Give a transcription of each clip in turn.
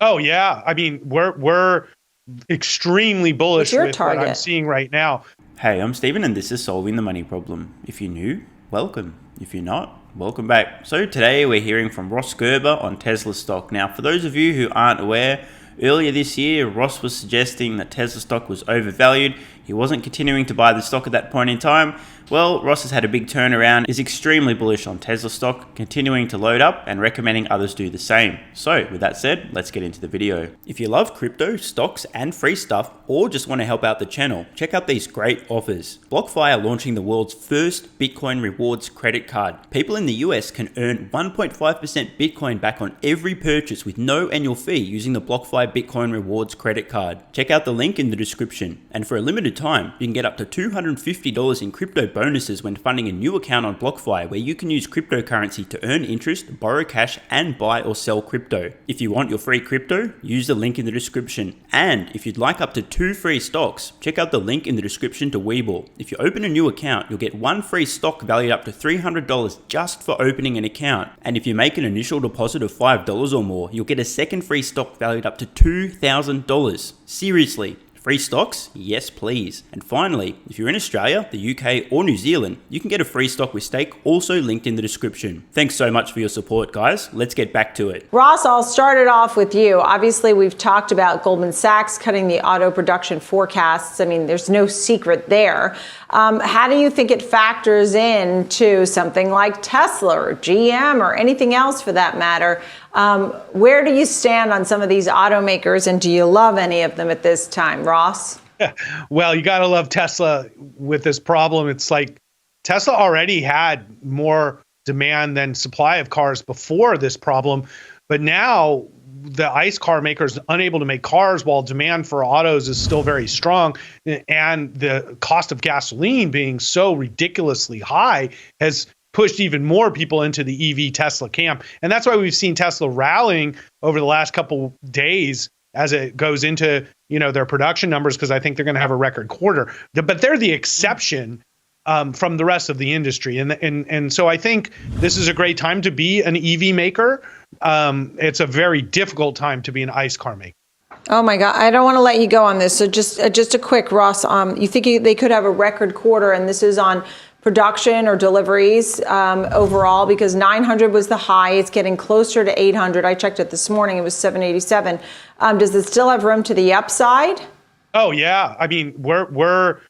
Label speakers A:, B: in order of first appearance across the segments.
A: Oh yeah, I mean we're extremely
B: What's
A: bullish
B: your
A: with what I'm
B: target?
A: seeing right now.
C: Hey, I'm Steven and this is Solving the Money Problem. If you're new, welcome. If you're not, welcome back. So today we're hearing from Ross Gerber on Tesla stock. Now, for those of you who aren't aware, earlier this year, Ross was suggesting that Tesla stock was overvalued. He wasn't continuing to buy the stock at that point in time. Well, Ross has had a big turnaround, is extremely bullish on Tesla stock, continuing to load up and recommending others do the same. So with that said, let's get into the video. If you love crypto, stocks and free stuff, or just want to help out the channel, check out these great offers. BlockFi are launching the world's first Bitcoin rewards credit card. People in the US can earn 1.5% Bitcoin back on every purchase with no annual fee using the BlockFi Bitcoin rewards credit card. Check out the link in the description. And for a limited time, you can get up to $250 in crypto bonuses when funding a new account on BlockFi, where you can use cryptocurrency to earn interest, borrow cash, and buy or sell crypto. If you want your free crypto, use the link in the description. And if you'd like up to 2 free stocks, check out the link in the description to WeBull. If you open a new account, you'll get 1 free stock valued up to $300 just for opening an account. And if you make an initial deposit of $5 or more, you'll get a second free stock valued up to $2,000. Seriously. Free stocks? Yes, please. And finally, if you're in Australia, the UK, or New Zealand, you can get a free stock with stake, also linked in the description. Thanks so much for your support, guys. Let's get back to it.
B: Ross, I'll start it off with you. Obviously, we've talked about Goldman Sachs cutting the auto production forecasts. I mean, there's no secret there. How do you think it factors into something like Tesla or GM or anything else for that matter? Where do you stand on some of these automakers, and do you love any of them at this time, Ross?
A: Well, you got to love Tesla with this problem. It's like Tesla already had more demand than supply of cars before this problem, but now the ICE car makers unable to make cars while demand for autos is still very strong, and the cost of gasoline being so ridiculously high has pushed even more people into the EV Tesla camp. And that's why we've seen Tesla rallying over the last couple days as it goes into, their production numbers, because I think they're going to have a record quarter. But they're the exception from the rest of the industry. And so I think this is a great time to be an EV maker. It's a very difficult time to be an ICE car maker.
B: Oh my God, I don't want to let you go on this. So just a quick, Ross, you think they could have a record quarter, and this is on production or deliveries overall, because 900 was the high. It's getting closer to 800. I checked it this morning. It was 787. Does it still have room to the upside?
A: Oh yeah. I mean, we're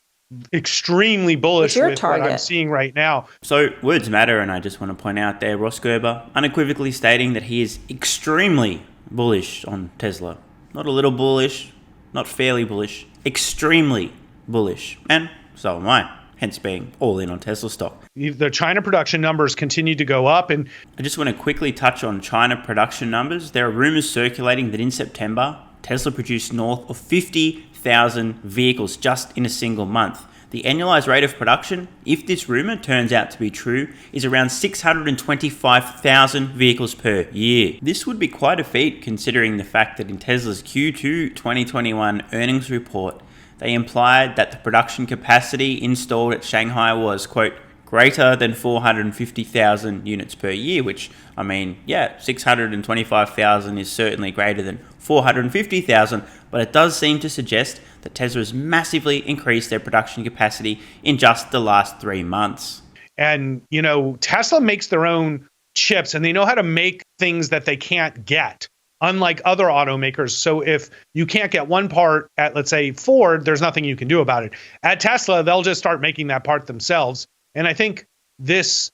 A: extremely bullish with what I'm seeing right now.
C: So words matter, and I just want to point out there, Ross Gerber unequivocally stating that he is extremely bullish on Tesla. Not a little bullish, not fairly bullish, extremely bullish. And so am I. Hence being all in on Tesla stock.
A: The China production numbers continue to go up. And
C: I just want to quickly touch on China production numbers. There are rumors circulating that in September, Tesla produced north of 50,000 vehicles just in a single month. The annualized rate of production, if this rumor turns out to be true, is around 625,000 vehicles per year. This would be quite a feat considering the fact that in Tesla's Q2 2021 earnings report, they implied that the production capacity installed at Shanghai was, quote, greater than 450,000 units per year, which, 625,000 is certainly greater than 450,000, but it does seem to suggest that Tesla has massively increased their production capacity in just the last 3 months.
A: And, Tesla makes their own chips, and they know how to make things that they can't get, unlike other automakers. So if you can't get one part at, let's say, Ford, there's nothing you can do about it. At Tesla, they'll just start making that part themselves. And I think this,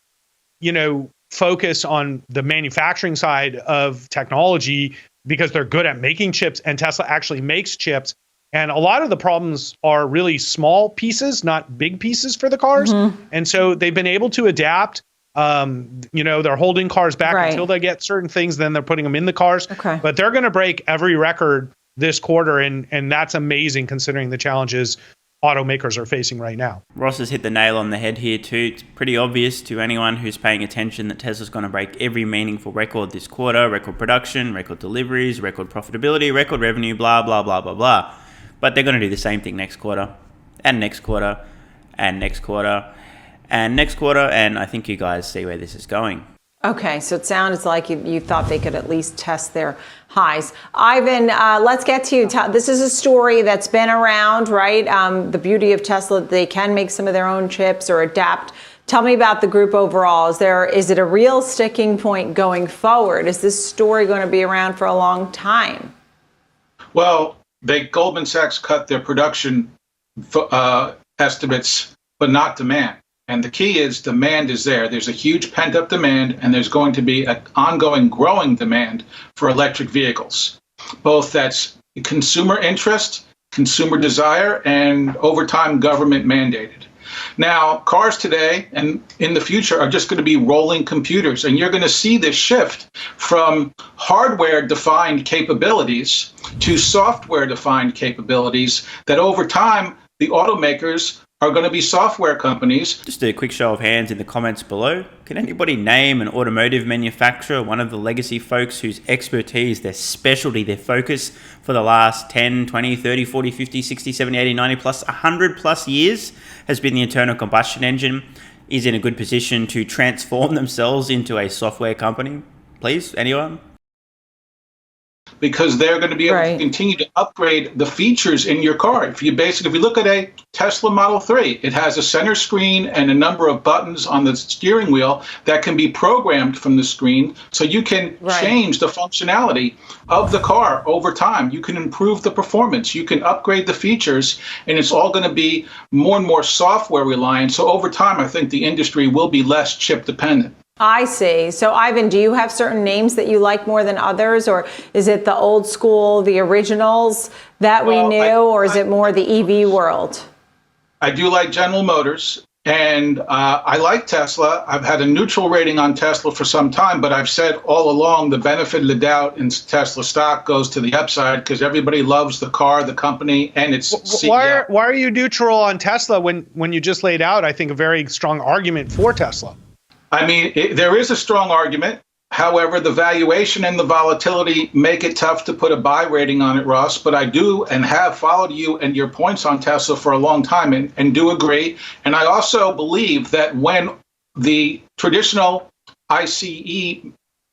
A: focus on the manufacturing side of technology, because they're good at making chips, and Tesla actually makes chips. And a lot of the problems are really small pieces, not big pieces for the cars. Mm-hmm. And so they've been able to adapt. They're holding cars back until they get certain things, then they're putting them in the cars. Okay. But they're going to break every record this quarter, and that's amazing considering the challenges automakers are facing right now.
C: Ross has hit the nail on the head here too. It's pretty obvious to anyone who's paying attention that Tesla's going to break every meaningful record this quarter: record production, record deliveries, record profitability, record revenue, blah, blah, blah, blah, blah. But they're going to do the same thing next quarter, and next quarter, and next quarter, and next quarter, and I think you guys see where this is going.
B: Okay, so it sounds like you thought they could at least test their highs. Ivan, let's get to you. This is a story that's been around, right? The beauty of Tesla, they can make some of their own chips or adapt. Tell me about the group overall. Is it a real sticking point going forward? Is this story going to be around for a long time?
D: Well, Goldman Sachs cut their production estimates, but not demand. And the key is demand is there. There's a huge pent-up demand, and there's going to be an ongoing growing demand for electric vehicles. Both that's consumer interest, consumer desire, and over time government mandated. Now, cars today and in the future are just going to be rolling computers, and you're going to see this shift from hardware-defined capabilities to software-defined capabilities that over time the automakers are going to be software companies.
C: Just a quick show of hands in the comments below. Can anybody name an automotive manufacturer, one of the legacy folks whose expertise, their specialty, their focus for the last 10, 20, 30, 40, 50, 60, 70, 80, 90 plus, 100 plus years has been the internal combustion engine, is in a good position to transform themselves into a software company? Please, anyone?
D: Because they're going to be able to continue to upgrade the features in your car. If you look at a Tesla Model 3, it has a center screen and a number of buttons on the steering wheel that can be programmed from the screen, so you can change the functionality of the car over time. You can improve the performance, you can upgrade the features, and it's all going to be more and more software reliant. So over time, I think the industry will be less chip dependent.
B: I see. So, Ivan, do you have certain names that you like more than others, or is it the old school, the originals that we knew, or is it more the EV world?
D: I do like General Motors, and I like Tesla. I've had a neutral rating on Tesla for some time, but I've said all along the benefit of the doubt in Tesla stock goes to the upside because everybody loves the car, the company, and its CEO.
A: Why are you neutral on Tesla when you just laid out, I think, a very strong argument for Tesla?
D: I mean, there is a strong argument. However, the valuation and the volatility make it tough to put a buy rating on it, Ross. But I do and have followed you and your points on Tesla for a long time and do agree. And I also believe that when the traditional ICE,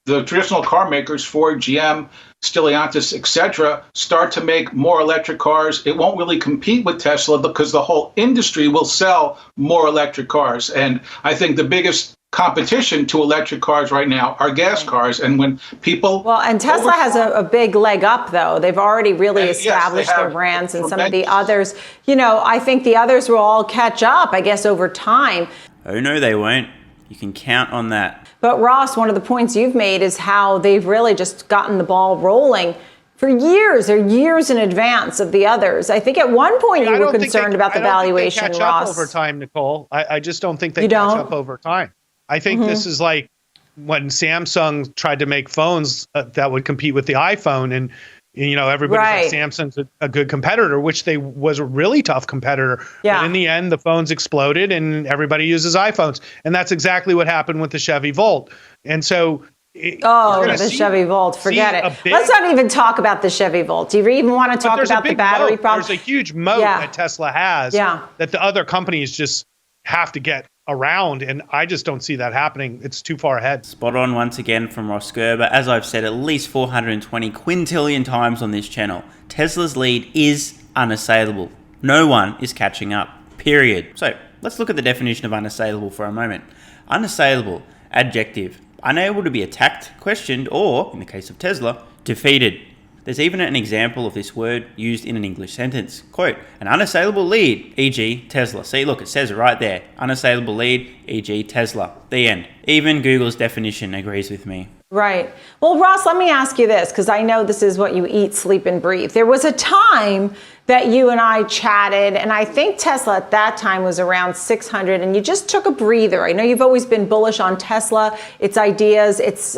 D: the traditional car makers, Ford, GM, Stellantis, etc., start to make more electric cars, it won't really compete with Tesla because the whole industry will sell more electric cars. And I think the biggest competition to electric cars right now are gas cars, and when people
B: and Tesla has a big leg up, though. They've already really established their brands, and some of the others, I think the others will all catch up, I guess, over time.
C: Oh no, they won't. You can count on that.
B: But Ross, one of the points you've made is how they've really just gotten the ball rolling for years or years in advance of the others. I think at one point you were concerned about the valuation,
A: Ross.
B: Ross.
A: Up over time, Nicole. I just don't think they catch up over time. I think this is like when Samsung tried to make phones that would compete with the iPhone, and everybody thought Samsung's a good competitor, which they was a really tough competitor. Yeah. But in the end, the phones exploded, and everybody uses iPhones, and that's exactly what happened with the Chevy Volt. And so,
B: the Chevy Volt, forget it. Let's not even talk about the Chevy Volt. Do you even want to talk about the battery problem?
A: There's a huge moat that Tesla has that the other companies just have to get around, and I just don't see that happening. It's too far ahead.
C: Spot on once again from Ross Gerber. As I've said at least 420 quintillion times on this channel, Tesla's lead is unassailable. No one is catching up, period. So let's look at the definition of unassailable for a moment. Unassailable, adjective, unable to be attacked, questioned, or, in the case of Tesla, defeated. There's even an example of this word used in an English sentence. Quote, an unassailable lead, e.g. Tesla. See, look, it says it right there. Unassailable lead, e.g. Tesla. The end. Even Google's definition agrees with me.
B: Right. Well, Ross, let me ask you this, because I know this is what you eat, sleep, and breathe. There was a time that you and I chatted, and I think Tesla at that time was around 600, and you just took a breather. I know you've always been bullish on Tesla, its ideas, its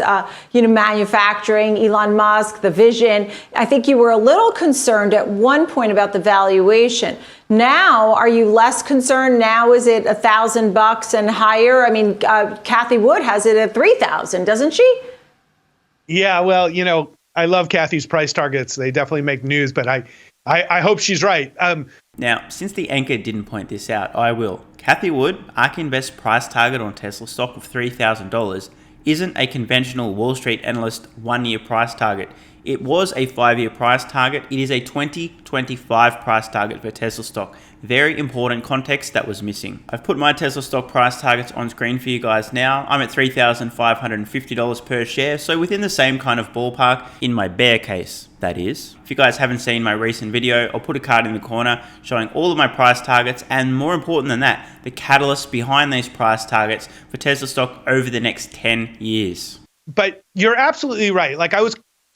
B: manufacturing, Elon Musk, the vision. I think you were a little concerned at one point about the valuation. Now, are you less concerned? Now, is it $1,000 and higher? I mean, Kathy Wood has it at 3,000, doesn't she?
A: Yeah, well, I love Kathy's price targets. They definitely make news, but I hope she's right.
C: Now, since the anchor didn't point this out, I will. Kathy Wood, ARK Invest price target on Tesla stock of $3,000 isn't a conventional Wall Street analyst 1-year price target. It was a 5-year price target. It is a 2025 price target for Tesla stock. Very important context that was missing. I've put my Tesla stock price targets on screen for you guys now. I'm at $3,550 per share, so within the same kind of ballpark in my bear case, that is. If you guys haven't seen my recent video, I'll put a card in the corner showing all of my price targets, and more important than that, the catalyst behind these price targets for Tesla stock over the next 10 years.
A: But you're absolutely right.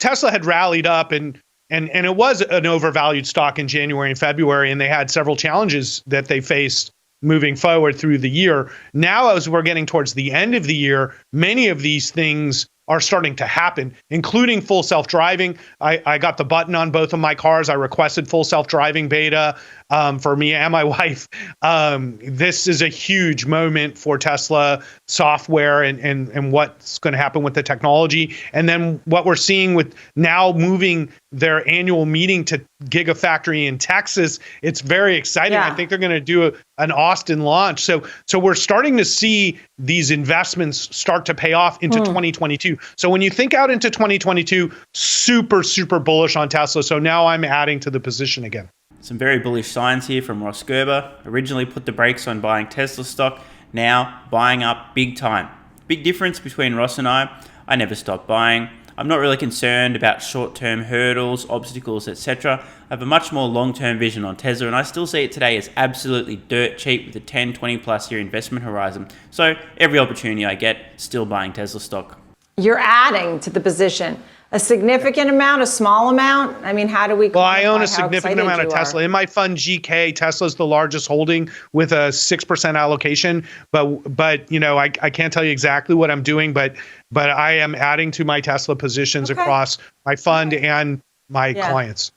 A: Tesla had rallied up and it was an overvalued stock in January and February, and they had several challenges that they faced moving forward through the year. Now, as we're getting towards the end of the year, many of these things are starting to happen, including full self-driving. I got the button on both of my cars. I requested full self-driving beta for me and my wife. This is a huge moment for Tesla software and what's going to happen with the technology. And then what we're seeing with now moving their annual meeting to Gigafactory in Texas, it's very exciting. Yeah. I think they're going to do an Austin launch. So we're starting to see these investments start to pay off into 2022. So when you think out into 2022, super, super bullish on Tesla. So now I'm adding to the position again.
C: Some very bullish signs here from Ross Gerber. Originally put the brakes on buying Tesla stock, now buying up big time. Big difference between Ross and I never stopped buying. I'm not really concerned about short-term hurdles, obstacles, etc. I have a much more long-term vision on Tesla, and I still see it today as absolutely dirt cheap with a 10, 20 plus year investment horizon. So every opportunity I get, still buying Tesla stock.
B: You're adding to the position. A significant amount, a small amount? I mean, how do we
A: Well, I own a significant amount of Tesla. In my fund GK, Tesla's the largest holding with a 6% allocation. But I can't tell you exactly what I'm doing, but I am adding to my Tesla positions across my fund and my clients.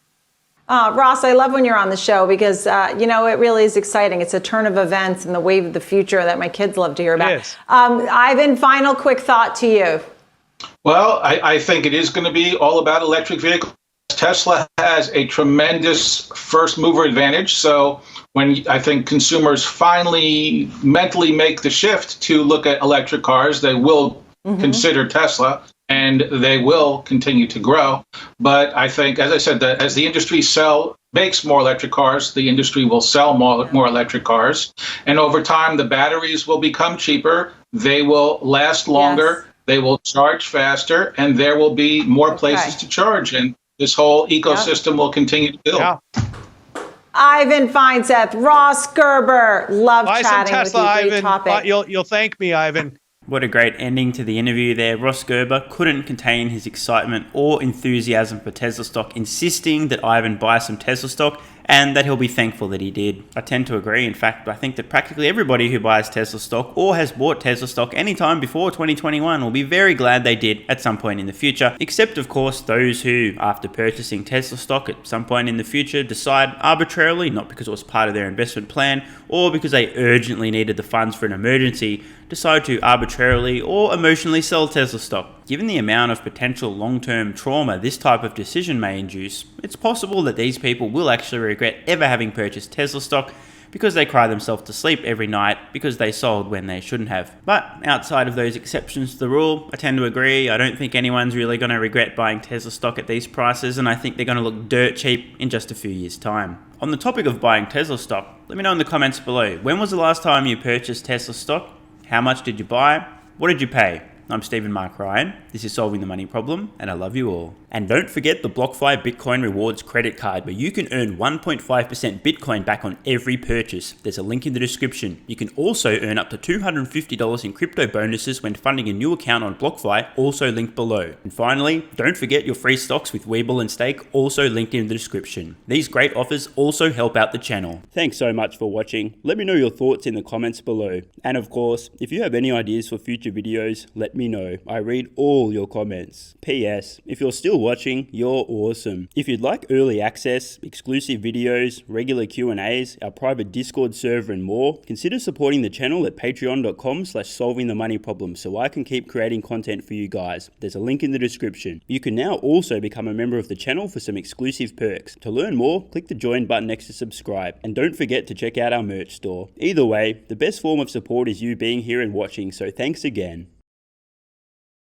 B: Ross, I love when you're on the show because, it really is exciting. It's a turn of events and the wave of the future that my kids love to hear about.
A: It is.
B: Ivan, final quick thought to you.
D: Well, I think it is going to be all about electric vehicles. Tesla has a tremendous first mover advantage. So when I think consumers finally mentally make the shift to look at electric cars, they will consider Tesla and they will continue to grow. But I think, as I said, that as the industry makes more electric cars, the industry will sell more electric cars. And over time, the batteries will become cheaper. They will last longer. Yes. They will charge faster, and there will be more places to charge, and this whole ecosystem will continue to build. Yeah.
B: Ivan Feinseth, Ross Gerber, love chatting
A: Tesla,
B: with you. Great
A: Ivan.
B: topic.
A: You'll thank me, Ivan.
C: What a great ending to the interview there. Ross Gerber couldn't contain his excitement or enthusiasm for Tesla stock, insisting that Ivan buy some Tesla stock and that he'll be thankful that he did. I tend to agree. In fact, I think that practically everybody who buys Tesla stock or has bought Tesla stock anytime before 2021 will be very glad they did at some point in the future, except of course those who, after purchasing Tesla stock at some point in the future, decide arbitrarily, not because it was part of their investment plan or because they urgently needed the funds for an emergency, decide to arbitrarily or emotionally sell Tesla stock. Given the amount of potential long-term trauma this type of decision may induce, it's possible that these people will actually regret ever having purchased Tesla stock because they cry themselves to sleep every night because they sold when they shouldn't have. But outside of those exceptions to the rule, I tend to agree. I don't think anyone's really going to regret buying Tesla stock at these prices, and I think they're going to look dirt cheap in just a few years' time. On the topic of buying Tesla stock, let me know in the comments below. When was the last time you purchased Tesla stock? How much did you buy? What did you pay? I'm Stephen Mark Ryan. This is Solving the Money Problem, and I love you all. And don't forget the BlockFi Bitcoin Rewards credit card, where you can earn 1.5% Bitcoin back on every purchase. There's a link in the description. You can also earn up to $250 in crypto bonuses when funding a new account on BlockFi, also linked below. And finally, don't forget your free stocks with WeBull and Stake, also linked in the description. These great offers also help out the channel. Thanks so much for watching. Let me know your thoughts in the comments below. And of course, if you have any ideas for future videos, let me know. I read all your comments. P.S. If you're still watching, you're awesome. If you'd like early access, exclusive videos, regular Q&As, our private Discord server and more, consider supporting the channel at patreon.com/solvingthemoneyproblem so I can keep creating content for you guys. There's a link in the description. You can now also become a member of the channel for some exclusive perks. To learn more, click the join button next to subscribe. And don't forget to check out our merch store. Either way, the best form of support is you being here and watching, so thanks again.